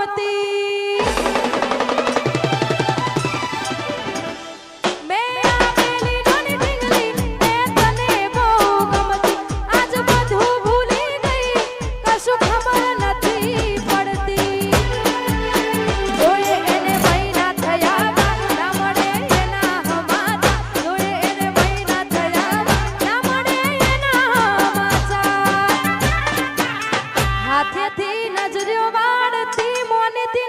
ગમતી હાથેથી નજર્યો વાળતી મોનેથી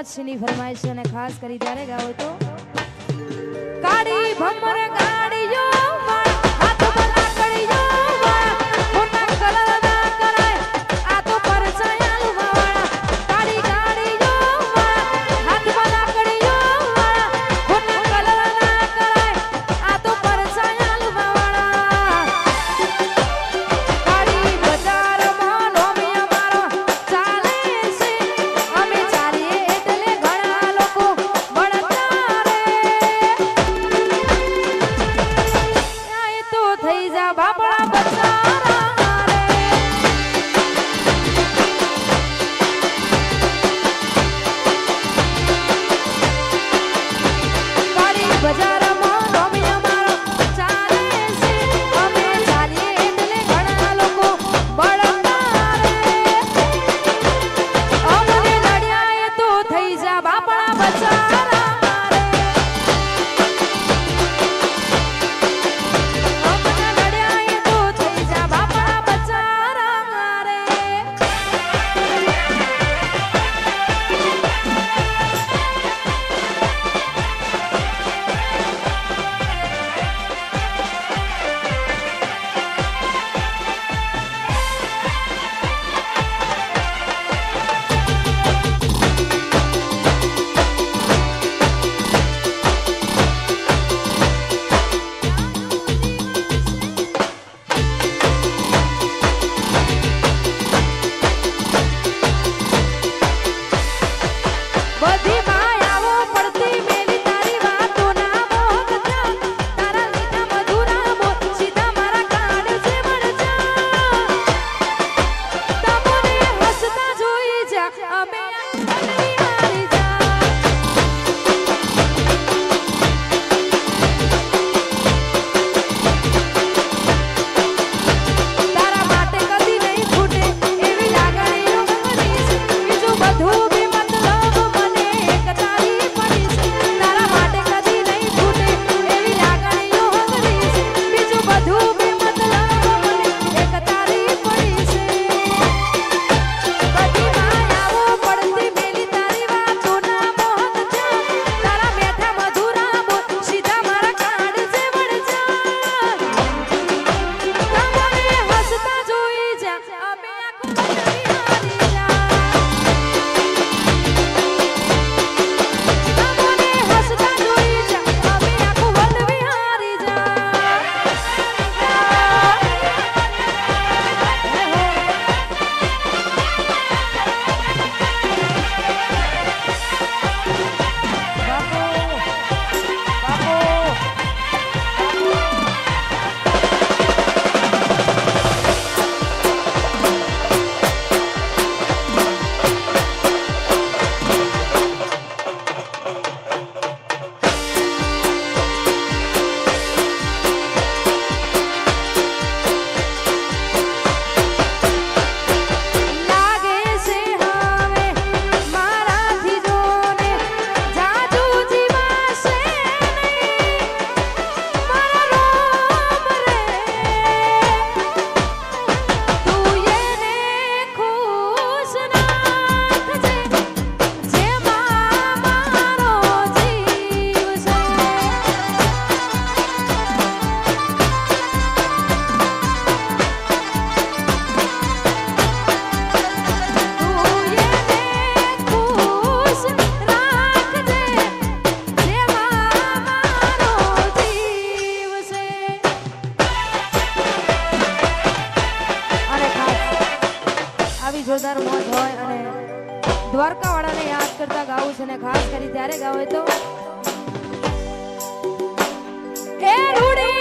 પ્રકાશની ફરમાઈશ અને ખાસ કરી ત્યારે ગાઓ તો કાળી ભમર ગાડીઓ હાથ બના કડીઓ મોટા કલર ના કરાય આ તો પરચાયા વાળા કાળી ગાડીઓ હાથ બના કડીઓ મોટા કલર ના કરાય આ તો પરચાયા વાળા કાળી બજારમાં નોમિયા મારો ચાલે છે અમે ચાલીએ એટલે ઘણા લોકો વળતા રે આ તો થઈ જા બાપડા બચારા રે કાળી બજારમાં નોમિયા મારો ચાલે છે અમે ચાલીએ એટલે ઘણા લોકો વળતા રે અમને નડ્યા એ તો થઈ જા બાપડા બચારા રે અમને નડ્યા એ તો થઈ જા બાપડા બચારા રે બધી માયાઓ પડતી મેલી તારી વાતો ના મોહ જા તારા લીધા મધુરા બોલ સીધા મારા કાઢ છે વળજા તમને હસતા જોઈ જા અમે બદલી હારી જા તારા માટે કદી નહીં છૂટે એવી લાગણીઓ મની છે બીજું બધું બી મતલબ મને એક તારી પડી છે તારા માટે કદી નહીં છૂટે એવી લાગણીઓ મની છે બીજું બધું બી મતલબ મને એક તારી પડી છે બધી માયાઓ પડતી મેલી તારી વાતો ના મોહ જા તારા બેઠા મધુરા બોલ સીધા મારા કાઢ છે વળજા તમને હસતા જોઈ જા અમે આખું બદલી હારી જા તમને હસતા જોઈ જા અમે આખું બદલી હારી જા લાગે છે હવે મારાથી જોને જાદુ જીવાશે નહીં મારા રોમ રે તું એને ખુશ રાખજે જેમાં મારો જીવ છે તું એને ખુશ રાખજે જેમાં મારો જીવ છે અને ખાસ આવી જોરદાર મોજ હોય અને દ્વારકાવાળાને યાદ કરતા ગાવું છે ને ખાસ કરી ત્યારે ગાવે તો એ રૂડી